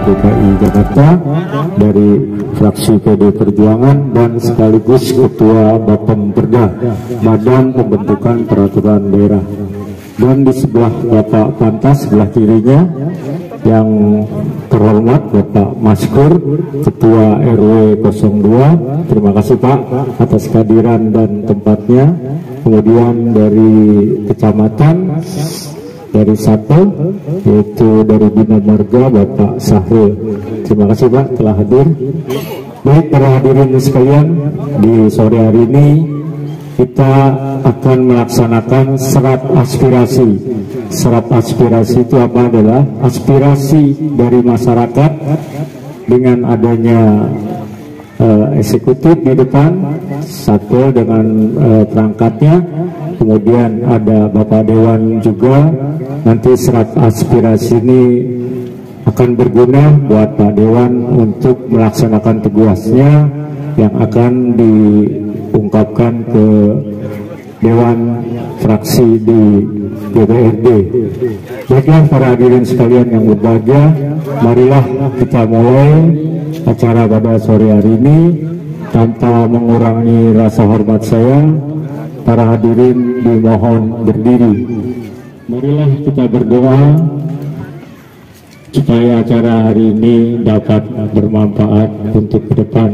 DKI Jakarta dari fraksi PD Perjuangan dan sekaligus Ketua Bapemperda Badan Pembentukan Peraturan Daerah. Dan di sebelah Bapak Pantas, sebelah kirinya yang terhormat Bapak Maskur, Ketua RW 02. Terima kasih Pak atas kehadiran dan tempatnya. Kemudian dari kecamatan, dari Satu, yaitu dari Bina Marga Bapak Sahrul. Terima kasih Pak telah hadir. Baik para hadirin sekalian, di sore hari ini kita akan melaksanakan serap aspirasi. Serap aspirasi itu apa? Adalah aspirasi dari masyarakat dengan adanya eksekutif di depan, satu dengan perangkatnya, kemudian ada Bapak Dewan juga. Nanti serap aspirasi ini akan berguna buat Pak Dewan untuk melaksanakan tugasnya yang akan diungkapkan ke Dewan fraksi di DPRD. Baiklah para hadirin sekalian yang berbahagia, marilah kita mulai acara pada sore hari ini. Tanpa mengurangi rasa hormat saya, para hadirin dimohon berdiri. Marilah kita berdoa supaya acara hari ini dapat bermanfaat untuk ke depan.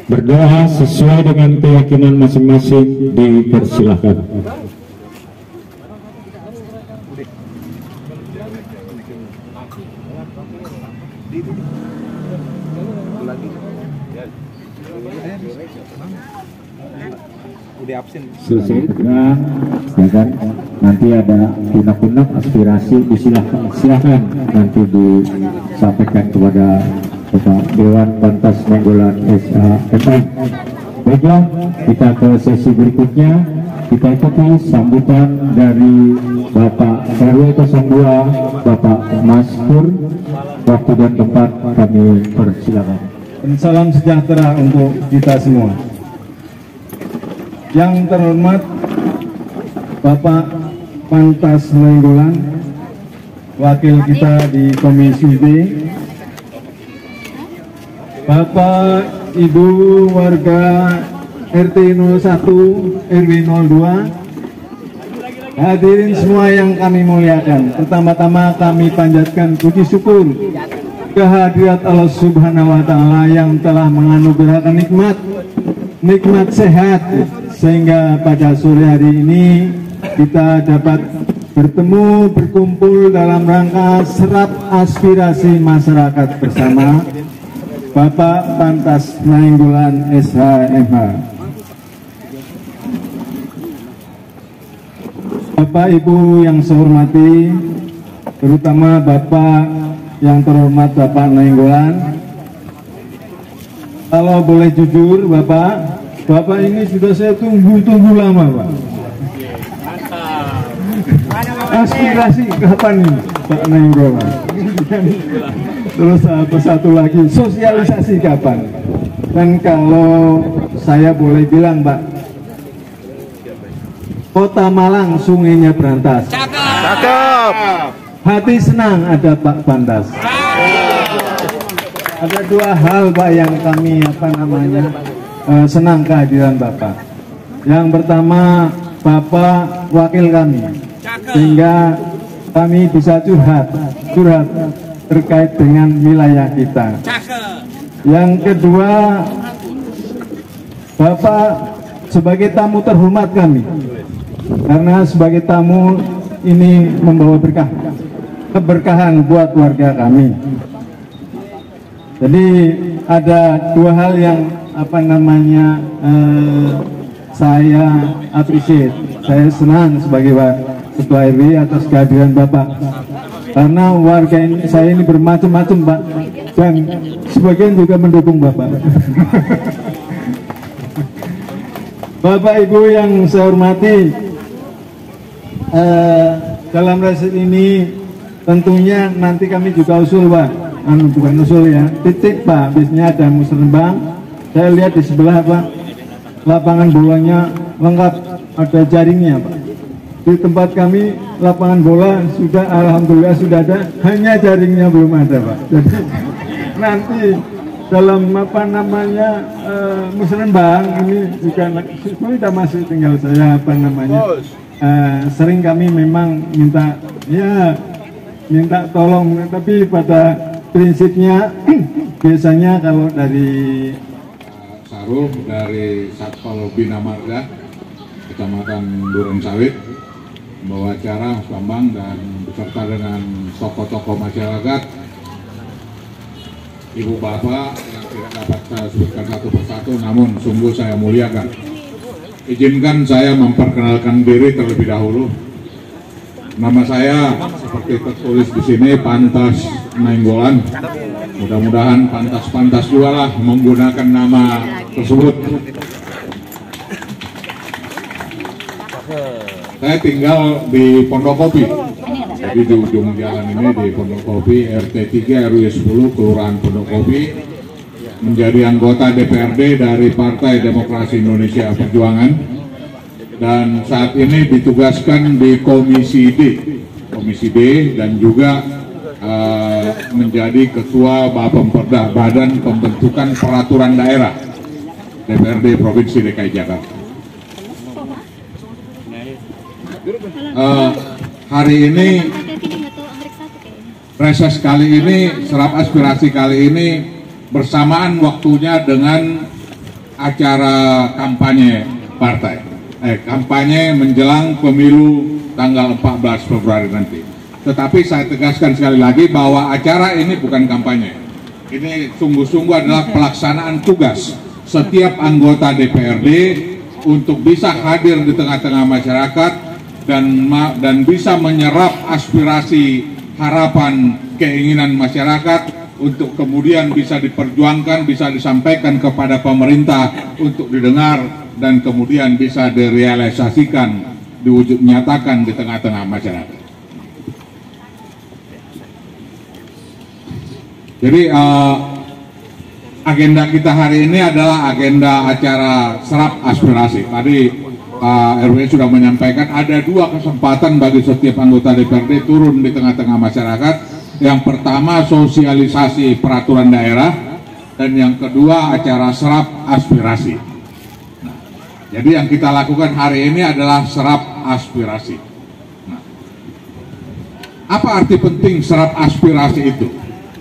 Berdoa sesuai dengan keyakinan masing-masing, dipersilahkan. Selesai ya kan? Nanti ada unek-unek aspirasi, silahkan nanti disampaikan kepada Bapak Dewan Pantas Nainggolan SHMM. Baiklah, kita ke sesi berikutnya. Kita ikuti sambutan dari Bapak RW 02, Bapak Maskur. Waktu dan tempat kami persilakan. Salam sejahtera untuk kita semua. Yang terhormat Bapak Pantas Nainggolan, wakil kita di Komisi B, Bapak Ibu warga RT 01 RW 02, hadirin semua yang kami muliakan. Pertama-tama kami panjatkan puji syukur kehadirat Allah Subhanahu wa Ta'ala yang telah menganugerahkan nikmat sehat, sehingga pada sore hari ini kita dapat berkumpul dalam rangka serap aspirasi masyarakat bersama Bapak Pantas Nainggolan SHMH. Bapak Ibu yang saya hormati, terutama Bapak yang terhormat Bapak Nainggolan, kalau boleh jujur Bapak ini sudah saya tunggu lama Pak. Aspirasi kapan ini Pak Nainggolan? Terus satu lagi, sosialisasi kapan? Dan kalau saya boleh bilang Pak, Kota Malang sungainya berantas. Cakep. Hati senang ada Pak Pantas. Ada dua hal Pak yang kami senang kehadiran Bapak. Yang pertama, Bapak wakil kami, sehingga kami bisa curhat terkait dengan wilayah kita. Yang kedua, Bapak sebagai tamu terhormat kami, karena sebagai tamu ini membawa keberkahan buat warga kami. Jadi ada dua hal yang saya appreciate. Saya senang sebagai Ketua RW atas kehadiran Bapak, karena warga saya ini bermacam-macam Pak, dan sebagian juga mendukung Bapak. Bapak Ibu yang saya hormati, dalam rasit ini tentunya nanti kami juga usul Pak, bukan usul ya, titik Pak, biasanya ada musrembang. Saya lihat di sebelah Pak, lapangan bolanya lengkap, ada jaringnya Pak. Di tempat kami lapangan bola sudah, alhamdulillah sudah ada, hanya jaringnya belum ada, Pak. Jadi nanti dalam apa namanya musrenbang ini juga sudah masuk, tinggal saya apa namanya sering kami memang minta tolong, tapi pada prinsipnya biasanya kalau dari Saruh dari Satpol Bina Marga Kecamatan Durensawit membawa acara Mas Bambang dan beserta dengan tokoh-tokoh masyarakat, Ibu Bapak yang tidak dapat saya sebutkan satu persatu, namun sungguh saya muliakan. Izinkan saya memperkenalkan diri terlebih dahulu. Nama saya seperti tertulis di sini, Pantas Nainggolan. Mudah-mudahan pantas-pantas juga lah menggunakan nama tersebut. Saya tinggal di Pondokopi, jadi di ujung jalan ini di Pondokopi, RT 3 RW 10 Kelurahan Pondokopi, menjadi anggota DPRD dari Partai Demokrasi Indonesia Perjuangan, dan saat ini ditugaskan di Komisi D dan juga menjadi Ketua Bapemperda, Badan Pembentukan Peraturan Daerah DPRD Provinsi DKI Jakarta. Hari ini reses kali ini, serap aspirasi kali ini bersamaan waktunya dengan acara kampanye partai, kampanye menjelang pemilu tanggal 14 Februari nanti. Tetapi saya tegaskan sekali lagi bahwa acara ini bukan kampanye. Ini sungguh-sungguh adalah pelaksanaan tugas setiap anggota DPRD untuk bisa hadir di tengah-tengah masyarakat dan bisa menyerap aspirasi, harapan, keinginan masyarakat untuk kemudian bisa diperjuangkan, bisa disampaikan kepada pemerintah untuk didengar dan kemudian bisa direalisasikan, diwujud nyatakan di tengah-tengah masyarakat. Jadi agenda kita hari ini adalah agenda acara serap aspirasi. Tadi Pak RW sudah menyampaikan ada dua kesempatan bagi setiap anggota DPRD turun di tengah-tengah masyarakat. Yang pertama sosialisasi peraturan daerah, dan yang kedua acara serap aspirasi. Nah, jadi yang kita lakukan hari ini adalah serap aspirasi. Nah, apa arti penting serap aspirasi itu?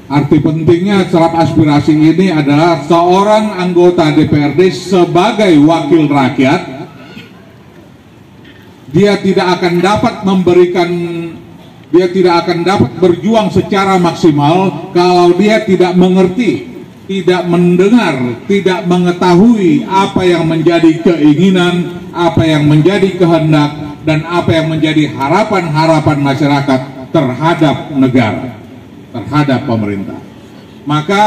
Arti pentingnya serap aspirasi ini adalah seorang anggota DPRD sebagai wakil rakyat, dia tidak akan dapat berjuang secara maksimal kalau dia tidak mengerti, tidak mendengar, tidak mengetahui apa yang menjadi keinginan, apa yang menjadi kehendak, dan apa yang menjadi harapan-harapan masyarakat terhadap negara, terhadap pemerintah. Maka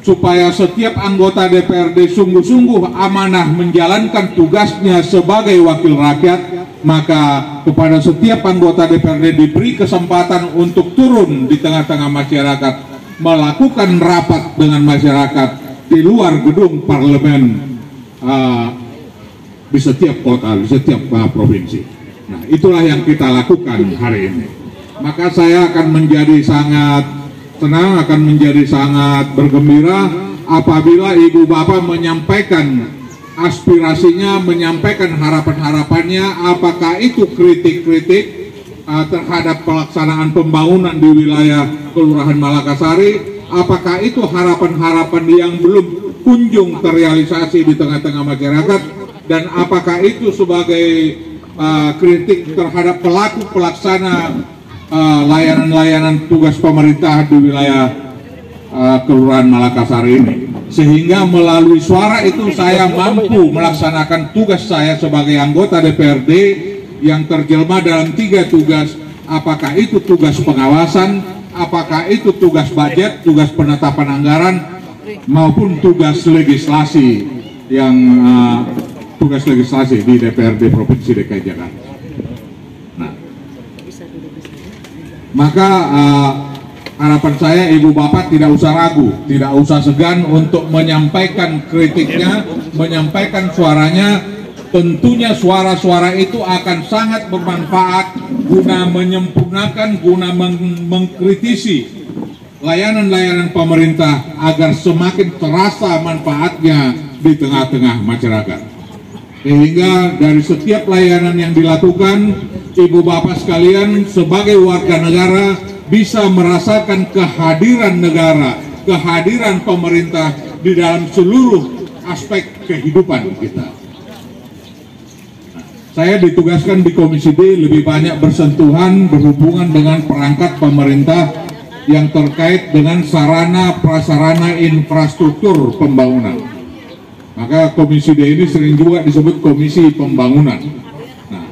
supaya setiap anggota DPRD sungguh-sungguh amanah menjalankan tugasnya sebagai wakil rakyat, maka kepada setiap anggota DPRD diberi kesempatan untuk turun di tengah-tengah masyarakat, melakukan rapat dengan masyarakat di luar gedung parlemen di setiap kota, di setiap provinsi. Nah, itulah yang kita lakukan hari ini. Maka saya akan menjadi sangat senang, akan menjadi sangat bergembira apabila Ibu Bapak menyampaikan aspirasinya, menyampaikan harapan-harapannya, apakah itu kritik-kritik terhadap pelaksanaan pembangunan di wilayah Kelurahan Malakasari, apakah itu harapan-harapan yang belum kunjung terrealisasi di tengah-tengah masyarakat, dan apakah itu sebagai kritik terhadap pelaku pelaksana layanan-layanan tugas pemerintah di wilayah Kelurahan Malakasari ini, sehingga melalui suara itu saya mampu melaksanakan tugas saya sebagai anggota DPRD yang terjelma dalam 3 tugas. Apakah itu tugas pengawasan, apakah itu tugas budget, tugas penetapan anggaran, maupun tugas legislasi yang tugas legislasi di DPRD Provinsi DKI Jakarta. Nah, maka harapan saya Ibu Bapak tidak usah ragu, tidak usah segan untuk menyampaikan kritiknya, menyampaikan suaranya, tentunya suara-suara itu akan sangat bermanfaat guna menyempurnakan, guna mengkritisi layanan-layanan pemerintah agar semakin terasa manfaatnya di tengah-tengah masyarakat. Sehingga dari setiap layanan yang dilakukan, Ibu Bapak sekalian sebagai warga negara bisa merasakan kehadiran negara, kehadiran pemerintah di dalam seluruh aspek kehidupan kita. Saya ditugaskan di Komisi D lebih banyak bersentuhan berhubungan dengan perangkat pemerintah yang terkait dengan sarana prasarana infrastruktur pembangunan. Maka Komisi D ini sering juga disebut Komisi Pembangunan. Nah,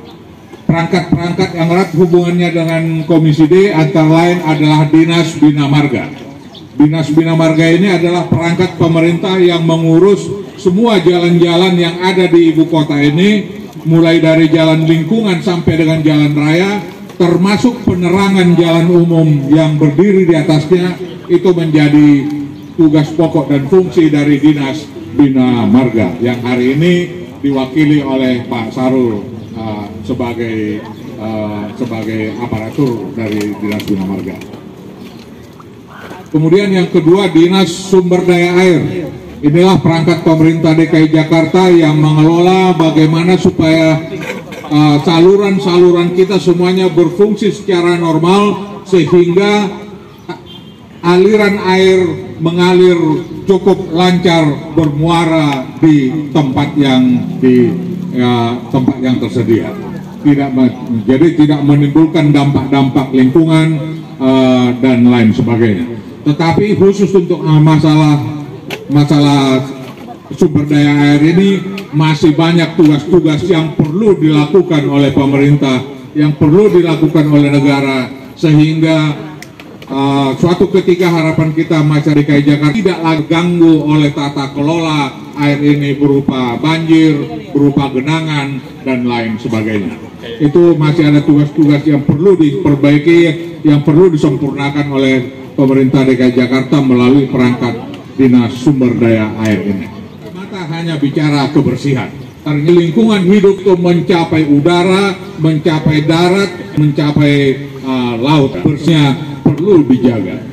perangkat-perangkat yang erat hubungannya dengan Komisi D antara lain adalah Dinas Bina Marga. Dinas Bina Marga ini adalah perangkat pemerintah yang mengurus semua jalan-jalan yang ada di ibu kota ini, mulai dari jalan lingkungan sampai dengan jalan raya, termasuk penerangan jalan umum yang berdiri di atasnya, itu menjadi tugas pokok dan fungsi dari Dinas Bina Marga yang hari ini diwakili oleh Pak Sarul sebagai aparatur dari Dinas Bina Marga. Kemudian yang kedua, Dinas Sumber Daya Air. Inilah perangkat pemerintah DKI Jakarta yang mengelola bagaimana supaya saluran-saluran kita semuanya berfungsi secara normal sehingga aliran air mengalir cukup lancar bermuara di tempat yang tersedia. Jadi tidak menimbulkan dampak-dampak lingkungan dan lain sebagainya. Tetapi khusus untuk masalah sumber daya air ini masih banyak tugas-tugas yang perlu dilakukan oleh pemerintah, yang perlu dilakukan oleh negara, sehingga suatu ketika harapan kita masyarakat DKI Jakarta tidak lagi ganggu oleh tata kelola air ini berupa banjir, berupa genangan, dan lain sebagainya. Itu masih ada tugas-tugas yang perlu diperbaiki, yang perlu disempurnakan oleh pemerintah DKI Jakarta melalui perangkat Dinas Sumber Daya Air ini. Mata hanya bicara kebersihan. Karena lingkungan hidup itu mencapai udara, mencapai darat, mencapai laut. Bersihnya perlu dijaga.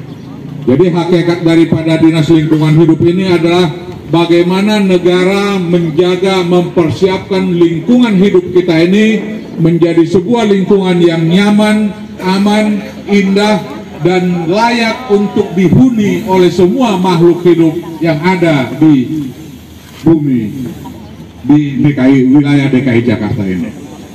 Jadi hakikat daripada Dinas Lingkungan Hidup ini adalah bagaimana negara menjaga, mempersiapkan lingkungan hidup kita ini menjadi sebuah lingkungan yang nyaman, aman, indah, dan layak untuk dihuni oleh semua makhluk hidup yang ada di bumi, di wilayah DKI Jakarta ini.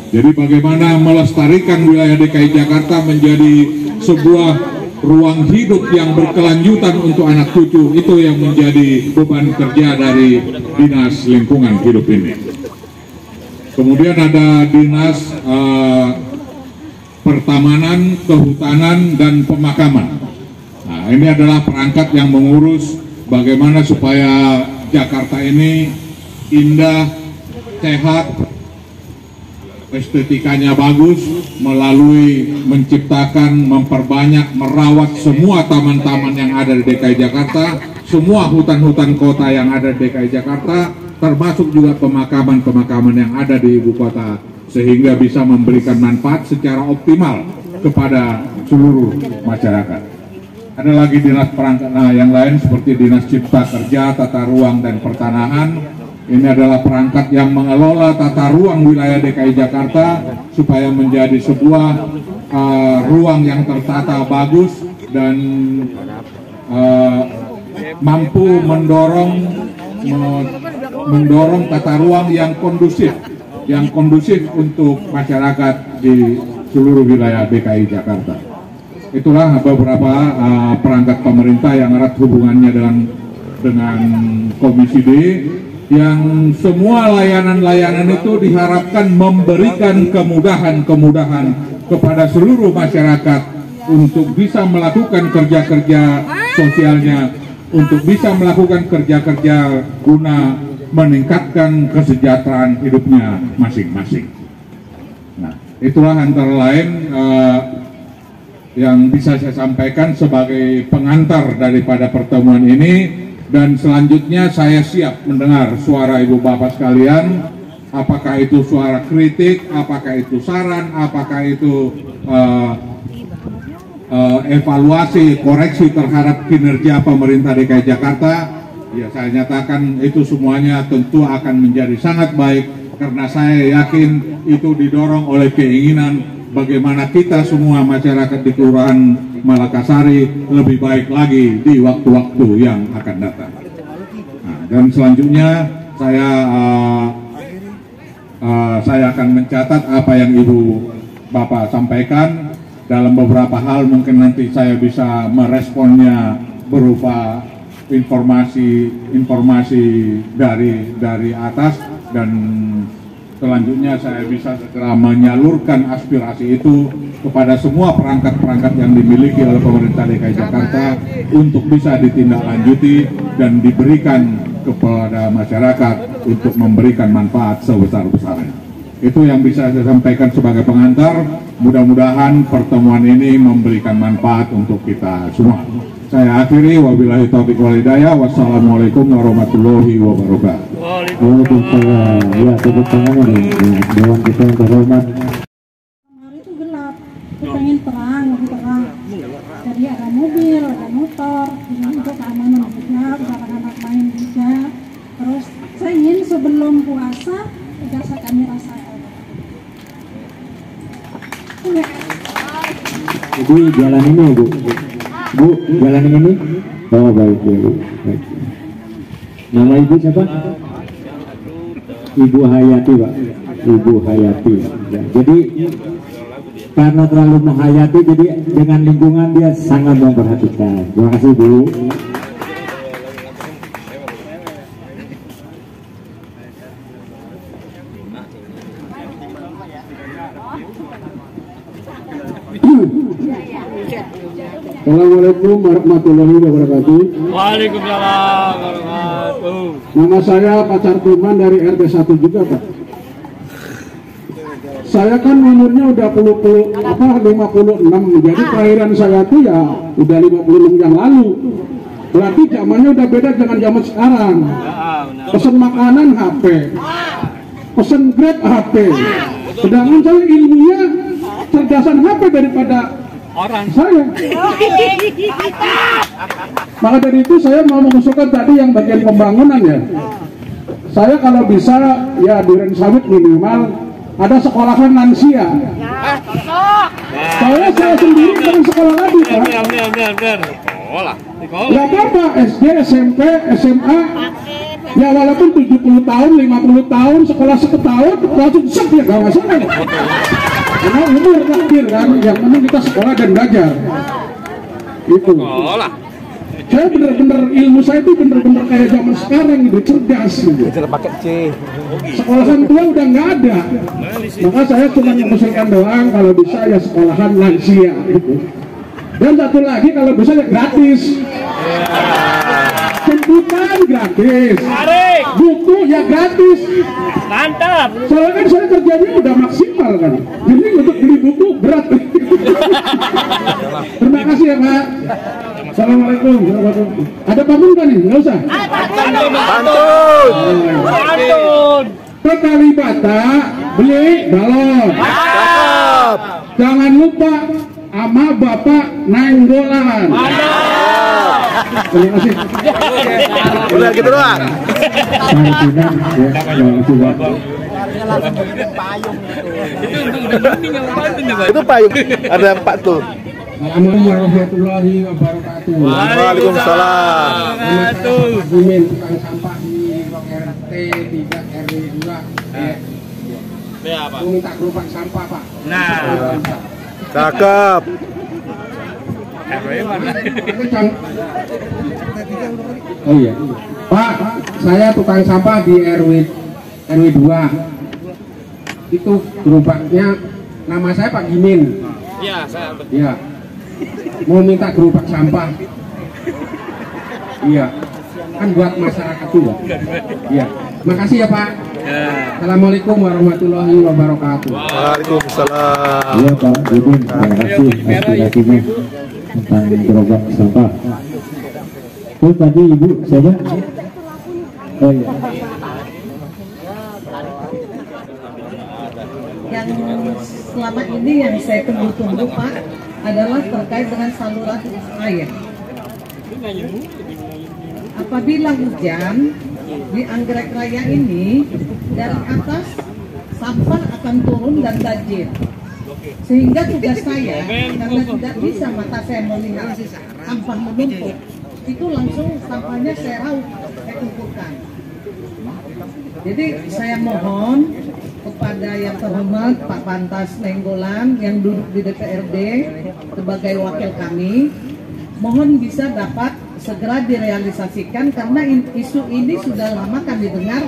Jadi bagaimana melestarikan wilayah DKI Jakarta menjadi sebuah ruang hidup yang berkelanjutan untuk anak cucu, itu yang menjadi beban kerja dari Dinas Lingkungan Hidup ini. Kemudian ada Dinas Pertamanan, Kehutanan, dan Pemakaman. Nah, ini adalah perangkat yang mengurus bagaimana supaya Jakarta ini indah, sehat, estetikanya bagus, melalui menciptakan, memperbanyak, merawat semua taman-taman yang ada di DKI Jakarta, semua hutan-hutan kota yang ada di DKI Jakarta, termasuk juga pemakaman-pemakaman yang ada di ibu kota, sehingga bisa memberikan manfaat secara optimal kepada seluruh masyarakat. Ada lagi dinas perangkat yang lain seperti Dinas Cipta Kerja, Tata Ruang, dan Pertanahan. Ini adalah perangkat yang mengelola tata ruang wilayah DKI Jakarta supaya menjadi sebuah ruang yang tertata bagus dan mampu mendorong tata ruang yang kondusif untuk masyarakat di seluruh wilayah DKI Jakarta. Itulah beberapa perangkat pemerintah yang erat hubungannya dengan Komisi D, yang semua layanan-layanan itu diharapkan memberikan kemudahan-kemudahan kepada seluruh masyarakat untuk bisa melakukan kerja-kerja sosialnya, untuk bisa melakukan kerja-kerja guna meningkatkan kesejahteraan hidupnya masing-masing. Nah, itulah antara lain yang bisa saya sampaikan sebagai pengantar daripada pertemuan ini, dan selanjutnya saya siap mendengar suara ibu bapak sekalian apakah itu suara kritik, apakah itu saran, apakah itu evaluasi, koreksi terhadap kinerja pemerintah DKI Jakarta, ya saya nyatakan itu semuanya tentu akan menjadi sangat baik, karena saya yakin itu didorong oleh keinginan bagaimana kita semua masyarakat di Kelurahan Malakasari lebih baik lagi di waktu-waktu yang akan datang. Nah, dan selanjutnya saya akan mencatat apa yang Ibu Bapak sampaikan. Dalam beberapa hal mungkin nanti saya bisa meresponnya berupa informasi dari atas, dan selanjutnya saya bisa segera menyalurkan aspirasi itu kepada semua perangkat-perangkat yang dimiliki oleh pemerintah DKI Jakarta untuk bisa ditindaklanjuti dan diberikan kepada masyarakat untuk memberikan manfaat sebesar-besarnya. Itu yang bisa saya sampaikan sebagai pengantar. Mudah-mudahan pertemuan ini memberikan manfaat untuk kita semua. Saya akhiri, wabillahi taufiq wal hidayah. Wassalamualaikum warahmatullahi wabarakatuh. Waalaikumsalam. Ya, tepuk tangan nih. Dewan kita yang terhormat. Hari itu gelap, aku pengen terang, lebih terang. Jadi ada mobil, ada motor, ini untuk keamanan juga, anak-anak main juga. Terus saya ingin sebelum puasa, ijazah kami rasakan. Ibu jalan ini, Bu. Bu, jalan ini. Oh, baik, ya, Bu. Baik. Nama Ibu siapa? Ibu Hayati, Pak. Ibu Hayati. Ya, jadi karena terlalu menghayati, jadi dengan lingkungan dia sangat memperhatikan. Terima kasih, Bu. Assalamualaikum warahmatullahi wabarakatuh. Waalaikumsalam warahmatullahi. Nama saya Pak Cartuman dari RT 1 juga, Pak. Saya kan umurnya udah 56, jadi kelahiran saya tuh ya udah 56 yang lalu. Berarti zamannya udah beda dengan zaman sekarang. Pesan makanan HP, pesan Grab HP. Sedangkan saya ilmunya cerdasan HP daripada orang saya. Maka dari itu saya mau mengusulkan tadi yang bagian pembangunan ya. Saya kalau bisa ya di Rensawit minimal ada sekolahan lansia. Saya sendiri dengan sekolah lagi, Pak. Gak apa-apa, SD, SMP, SMA. Ya walaupun 70 tahun, 50 tahun, sekolah 1 tahun, langsung sek ya gak masalah. Karena umur takdir kan, yang penting kita sekolah dan belajar. Itu. Saya bener-bener ilmu saya itu bener-bener kayak zaman sekarang gitu, cerdas gitu. Sekolahan tua udah nggak ada. Maka saya cuma mengusulkan doang kalau bisa ya sekolahan lansia gitu. Dan satu lagi kalau bisa ya gratis. Jemputan gratis, buku ya gratis. Mantap. Soalnya kan saya kerjanya udah maksimal kan, jadi untuk beli buku berat. Terima kasih ya Pak. Assalamualaikum. Ada pantun kan nih? Nggak usah. Pantun. Ke Kalibata beli balon. Jangan lupa sama Bapak Nainggolan. Terima kasih. Udah gitu doang. Itu payung. Ada 4 tuh. Assalamualaikum warahmatullahi wabarakatuh. Waalaikumsalam. Mimin tukang sampah di RT 3 RW 2. Aku minta gerobak sampah, Pak. Nah, Cakep. Oh iya. Pak, saya tukang sampah di RW 2. Itu gerobaknya nama saya Pak Gimin. iya saya betul. Iya. Mau minta gerobak sampah. Iya. Kan buat masyarakat juga. Iya. Makasih ya Pak. Assalamualaikum warahmatullahi wabarakatuh. Waalaikumsalam. Iya Pak Dudun, terima kasih aspirasinya tentang gerobak sampah. Itu tadi Ibu siapa? Oh iya. selama ini yang saya tunggu-tunggu Pak adalah terkait dengan saluran air. Apabila hujan di Anggrek Raya ini, dari atas sampah akan turun dan banjir. Sehingga tugas saya, karena tidak bisa mata saya melihat sampah menumpuk, itu langsung sampahnya saya raup, saya kumpulkan. Jadi saya mohon kepada yang terhormat Pak Pantas Nainggolan yang duduk di DPRD sebagai wakil kami, mohon bisa dapat segera direalisasikan karena isu ini sudah lama kami dengar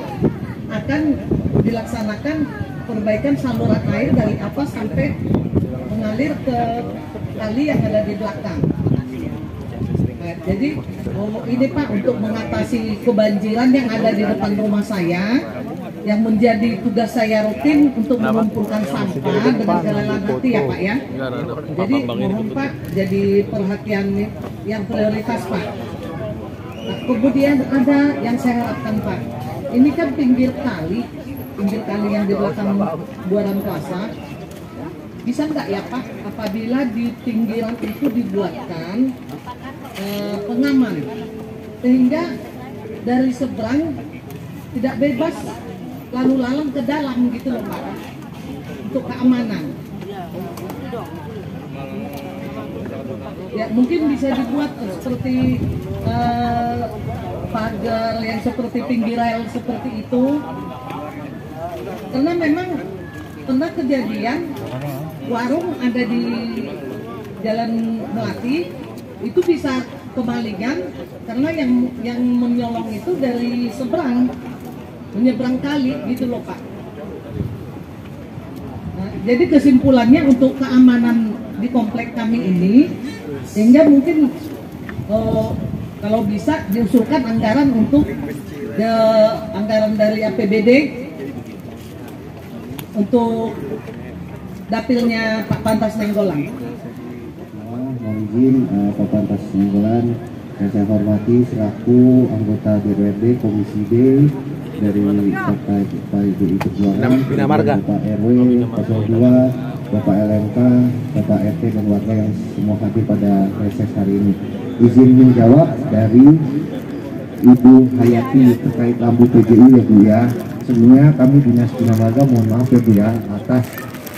akan dilaksanakan perbaikan saluran air dari atas sampai mengalir ke kali yang ada di belakang. Jadi ini Pak, untuk mengatasi kebanjiran yang ada di depan rumah saya, yang menjadi tugas saya rutin untuk mengumpulkan sampah dengan kerelaan hati ya Pak ya. Jadi mohon Pak jadi perhatian yang prioritas Pak. Nah, kemudian ada yang saya harapkan Pak, ini kan pinggir kali yang di belakang Buaran Plaza, bisa nggak ya Pak apabila di pinggiran itu dibuatkan pengaman sehingga dari seberang tidak bebas lalu lalang ke dalam gitu loh Pak, untuk keamanan. Ya mungkin bisa dibuat seperti pagar yang seperti pinggir rel seperti itu, karena memang pernah kejadian warung ada di Jalan Melati itu bisa kemalingan karena yang menyolong itu dari seberang, menyeberang kali gitu loh Pak. Nah, jadi kesimpulannya untuk keamanan di komplek kami ini, sehingga mungkin kalau bisa diusulkan anggaran untuk anggaran dari APBD untuk dapilnya Pak Pantas Nainggolan. Mohon izin Pak Pantas Nainggolan yang saya hormati selaku anggota DPRD Komisi D dari Partai PDI Perjuangan, Bapak RW 02, Bapak LMK, Bapak RT dan warga yang semua hadir pada reses hari ini. Izin menjawab dari Ibu Hayati terkait lampu PJI ya Bu ya. Sebenarnya kami Dinas Bina Marga mohon maaf ya Bu ya atas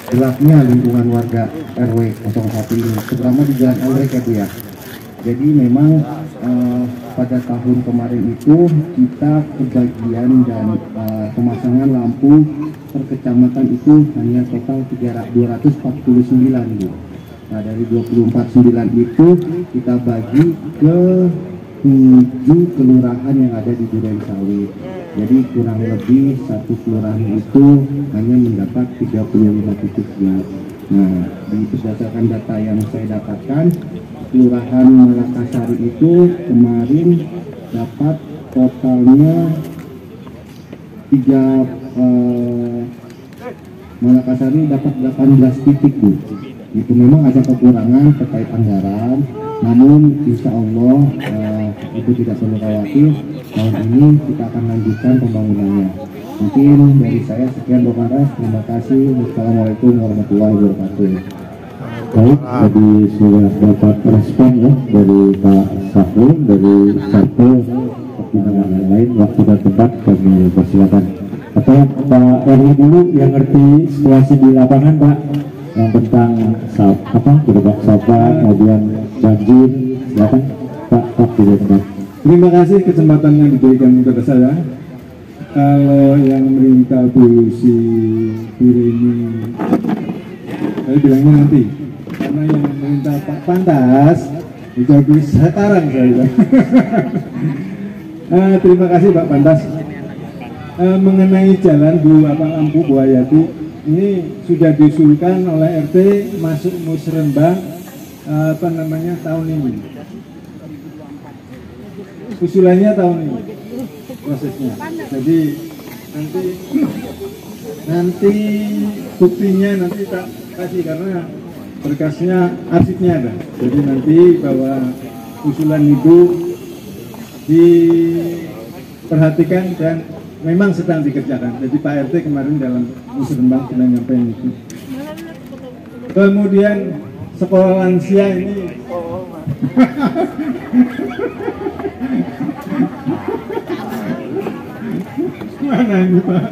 gelapnya lingkungan warga RW 01 ini, terutama di Jalan Anggrek ya Bu ya. Jadi memang pada tahun kemarin itu kita kebagian dan pemasangan lampu per kecamatan itu hanya total 249 Bu. Nah dari 249 itu kita bagi ke 7 kelurahan yang ada di Duren Sawit. Jadi kurang lebih satu kelurahan itu hanya mendapat 35 titik gas. Nah, berdasarkan data yang saya dapatkan, kelurahan Malakasari itu kemarin dapat totalnya Malakasari dapat 18 titik Bu. Itu memang ada kekurangan terkait anggaran, namun insya Allah itu tidak perlu khawatir. Tahun ini kita akan lanjutkan pembangunannya. Mungkin dari saya sekian Bapak Ras, terima kasih. Wassalamualaikum warahmatullahi wabarakatuh. Baik, tadi sudah dapat respon ya dari Pak Safri, dari Sarto, pertimbangan yang lain. Waktu dan tempat kami persilakan. Atau Pak Erwin dulu yang ngerti situasi di lapangan Pak, yang tentang gerbang sapa, kemudian banjir, silakan Pak di tempat. Terima kasih kesempatan yang diberikan kepada saya. Kalau yang merintah Bu si ini, saya bilangnya nanti, karena yang merintah Pak Pantas itu habis sekarang saya. Terima kasih Pak Pantas. Mengenai jalan lampu Bu Hayati, ini sudah diusulkan oleh RT masuk musrenbang tahun ini. Usulannya tahun ini prosesnya. Jadi nanti buktinya nanti tak kasih karena berkasnya arsipnya ada. Jadi nanti bahwa usulan itu diperhatikan dan memang sedang dikerjakan. Jadi Pak RT kemarin dalam musrenbang sudah nyampein itu. Kemudian sekolah lansia ini mana ini Pak?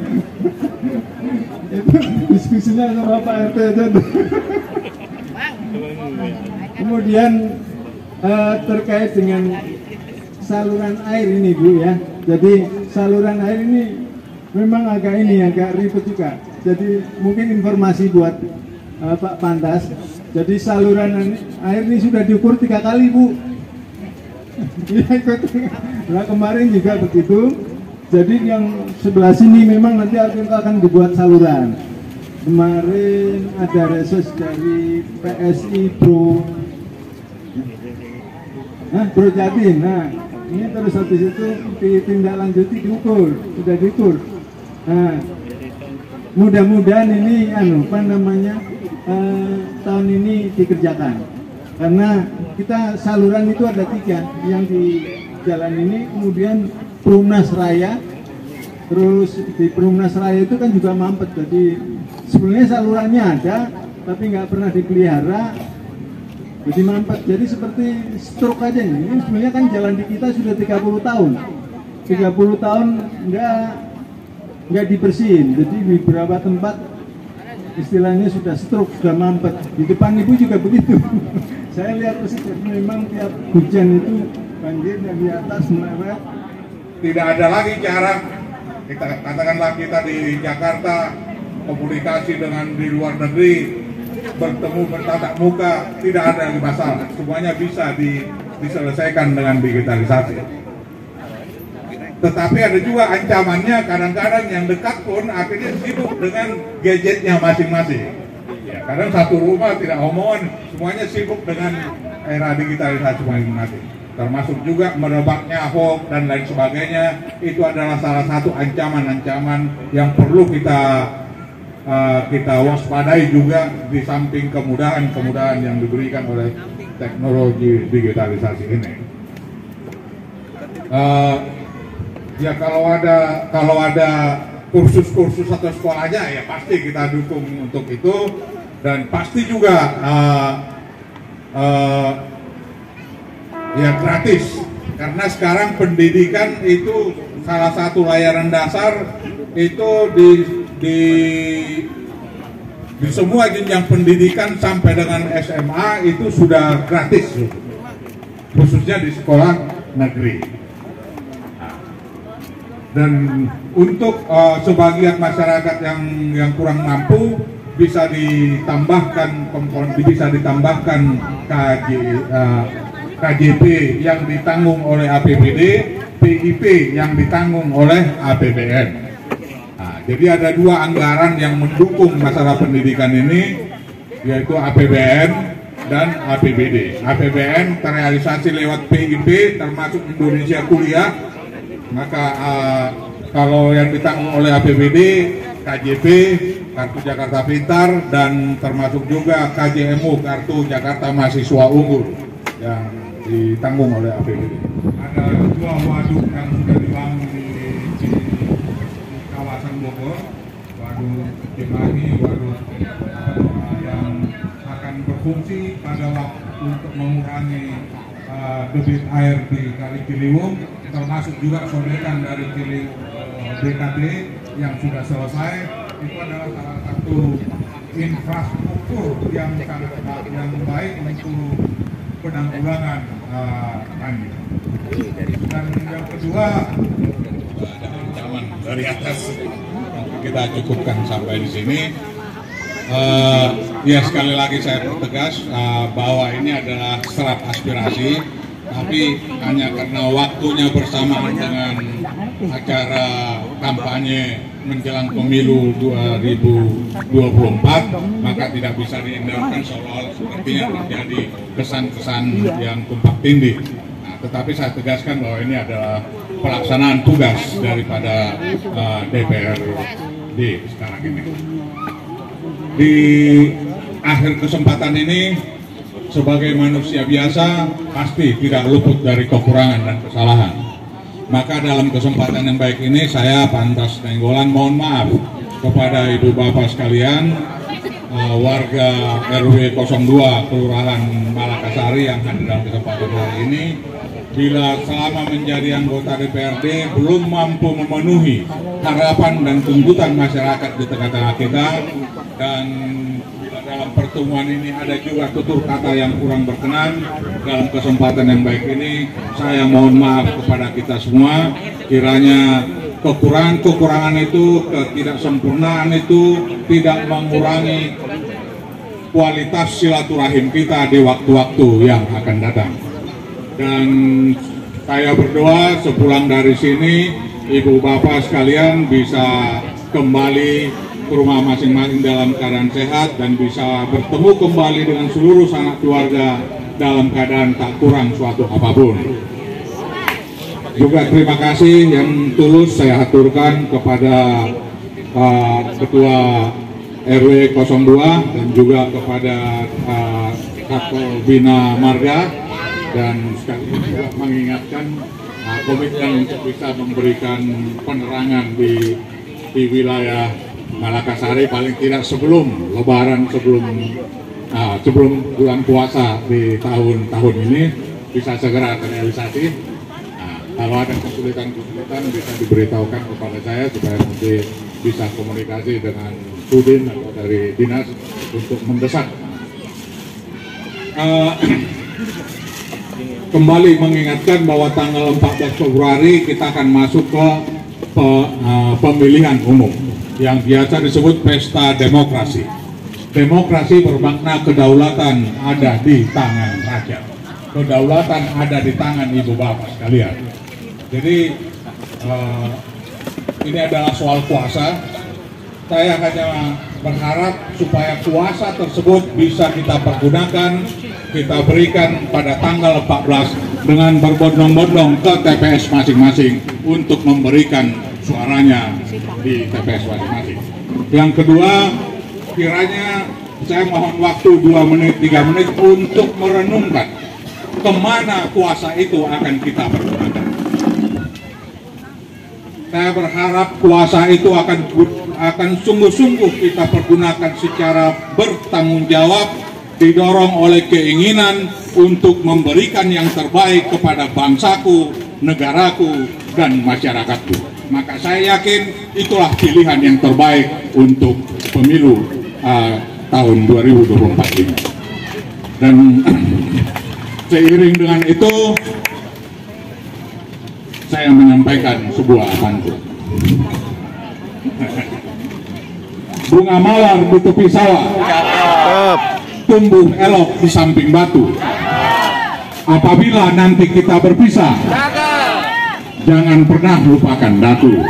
Itu diskusinya sama Pak RT aja. Kemudian terkait dengan saluran air ini Bu ya. Jadi saluran air ini memang agak ribet juga. Jadi mungkin informasi buat Pak Pantas. Jadi saluran air ini sudah diukur 3 kali Bu. Nah kemarin juga begitu. Jadi yang sebelah sini memang nanti akan dibuat saluran. Kemarin ada reses dari PSI Pro Jatim. Nah ini terus habis itu ditindaklanjuti diukur, sudah diukur. Nah mudah-mudahan ini tahun ini dikerjakan. Karena kita saluran itu ada 3 yang di jalan ini, kemudian Perumnas Raya, terus di Perumnas Raya itu kan juga mampet. Jadi sebenarnya salurannya ada, tapi nggak pernah dipelihara, jadi mampet. Jadi seperti stroke aja nih. Ini sebenarnya kan jalan di kita sudah 30 tahun, 30 tahun nggak dibersihin. Jadi di beberapa tempat istilahnya sudah stroke, sudah mampet. Di depan ibu juga begitu. Saya lihat memang tiap hujan itu banjir dari atas melewat. Tidak ada lagi jarak, kita katakanlah kita di Jakarta komunikasi dengan di luar negeri, bertemu bertatap muka, tidak ada lagi masalah, semuanya bisa diselesaikan dengan digitalisasi. Tetapi ada juga ancamannya, kadang-kadang yang dekat pun akhirnya sibuk dengan gadgetnya masing-masing. Ya, kadang satu rumah tidak omongan, semuanya sibuk dengan era digitalisasi masing-masing. Termasuk juga merebaknya hoax dan lain sebagainya. Itu adalah salah satu ancaman-ancaman yang perlu kita waspadai juga, di samping kemudahan-kemudahan yang diberikan oleh teknologi digitalisasi ini. Ya kalau ada kursus-kursus atau sekolahnya ya pasti kita dukung untuk itu, dan pasti juga ya gratis, karena sekarang pendidikan itu salah satu layanan dasar itu di semua jenjang pendidikan sampai dengan SMA itu sudah gratis, khususnya di sekolah negeri. Dan untuk sebagian masyarakat yang kurang mampu bisa ditambahkan KJP yang ditanggung oleh APBD, PIP yang ditanggung oleh APBN. Nah, jadi ada 2 anggaran yang mendukung masalah pendidikan ini, yaitu APBN dan APBD. APBN terrealisasi lewat PIP termasuk Indonesia Kuliah, maka kalau yang ditanggung oleh APBD, KJP, Kartu Jakarta Pintar, dan termasuk juga KJMU, Kartu Jakarta Mahasiswa Unggul, yang ditanggung oleh APBD. Ada 2 waduk yang sudah dibangun di kawasan Bogor, waduk Cimahi, waduk yang akan berfungsi pada waktu untuk mengurangi debit air di Kali Ciliwung, termasuk juga sodetan dari BKD yang sudah selesai. Itu adalah salah satu infrastruktur yang baik untuk penanggulangan banjir. Dan yang kedua, ancaman dari atas, kita cukupkan sampai di sini. Ya sekali lagi saya pertegas bahwa ini adalah serap aspirasi, tapi hanya karena waktunya bersamaan dengan acara kampanye menjelang pemilu 2024, maka tidak bisa dihindarkan seolah-olah sepertinya terjadi kesan-kesan yang tumpang tindih. Nah, tetapi saya tegaskan bahwa ini adalah pelaksanaan tugas daripada DPRD sekarang ini. Di akhir kesempatan ini, sebagai manusia biasa pasti tidak luput dari kekurangan dan kesalahan. Maka dalam kesempatan yang baik ini, saya Pantas Nainggolan mohon maaf kepada ibu bapak sekalian warga RW 02 Kelurahan Malakasari yang hadir dalam kesempatan hari ini, bila selama menjadi anggota DPRD belum mampu memenuhi harapan dan tuntutan masyarakat di tengah-tengah kita, dan bila dalam pertemuan ini ada juga tutur kata yang kurang berkenan, dalam kesempatan yang baik ini saya mohon maaf kepada kita semua. Kiranya kekurangan-kekurangan itu, ketidaksempurnaan itu tidak mengurangi kualitas silaturahim kita di waktu-waktu yang akan datang. Dan saya berdoa sepulang dari sini ibu bapak sekalian bisa kembali ke rumah masing-masing dalam keadaan sehat dan bisa bertemu kembali dengan seluruh sanak keluarga dalam keadaan tak kurang suatu apapun. Juga terima kasih yang tulus saya aturkan kepada Ketua RW 02 dan juga kepada Kapol Bina Marga, dan sekaligus juga mengingatkan komitmen untuk bisa memberikan penerangan di wilayah Malakasari paling tidak sebelum Lebaran, sebelum bulan puasa di tahun ini bisa segera terrealisasi. Kalau ada kesulitan-kesulitan bisa diberitahukan kepada saya supaya nanti bisa komunikasi dengan Sudin atau dari dinas untuk mendesak. Kembali mengingatkan bahwa tanggal 14 Februari kita akan masuk ke pemilihan umum yang biasa disebut pesta demokrasi. Demokrasi bermakna kedaulatan ada di tangan rakyat. Kedaulatan ada di tangan ibu bapak sekalian. Jadi ini adalah soal kuasa. Saya hanya berharap supaya kuasa tersebut bisa kita pergunakan, kita berikan pada tanggal 14 dengan berbondong-bondong ke TPS masing-masing untuk memberikan suaranya di TPS masing-masing. Yang kedua, kiranya saya mohon waktu 2 menit, 3 menit untuk merenungkan kemana kuasa itu akan kita pergunakan. Saya berharap kuasa itu akan sungguh-sungguh kita pergunakan secara bertanggung jawab, didorong oleh keinginan untuk memberikan yang terbaik kepada bangsaku, negaraku, dan masyarakatku. Maka saya yakin itulah pilihan yang terbaik untuk pemilu tahun 2024 ini. Dan seiring dengan itu, saya menyampaikan sebuah pantun. Bunga mawar di tepi sawah, tumbuh elok di samping batu. Apabila nanti kita berpisah, jangan pernah lupakan datu.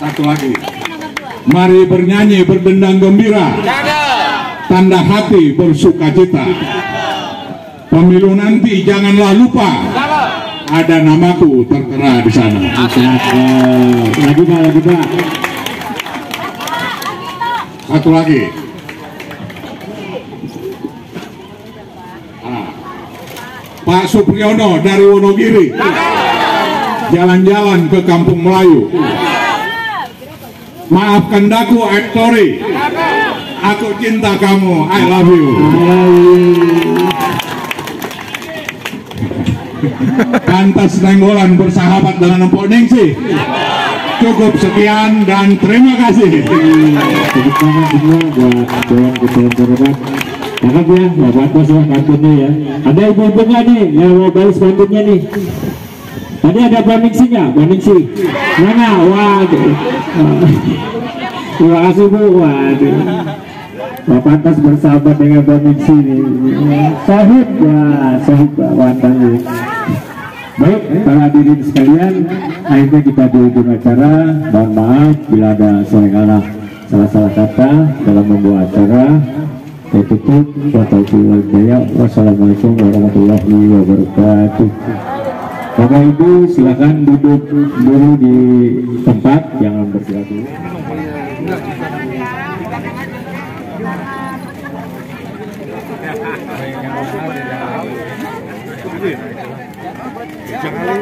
Satu lagi, mari bernyanyi berdendang gembira, tanda hati bersukacita. Pemilu nanti janganlah lupa, ada namaku tertera di sana. Lagi Pak. Satu lagi. Pak Supriyono dari Wonogiri jalan-jalan ke Kampung Melayu. Maafkan daku, I'm sorry. Aku cinta kamu, I love you. Pantas Nenggolan bersahabat dengan Empok Ningsih. Cukup sekian dan terima kasih. Tepuk tangan semua buat Dewan Ketua Korban. Cakep ya, nggak batas ya kantunnya ya. Ada ibu-ibu nggak nih yang mau balas kantunnya nih? Tadi ada Mbak Ningsih nggak? Mbak Ningsih mana? Waduh. Terima kasih Bu. Waduh. Pak pantas bersahabat dengan Mbak Ningsih nih. Sahib ya, sahib watanya. Baik, para hadirin sekalian, akhirnya kita di ujung acara. Mohon maaf bila ada salah kata dalam membuat acara. Saya tutup. Wassalamualaikum warahmatullahi wabarakatuh. Bapak Ibu silakan duduk dulu di tempat, jangan bergerak dulu. Jangan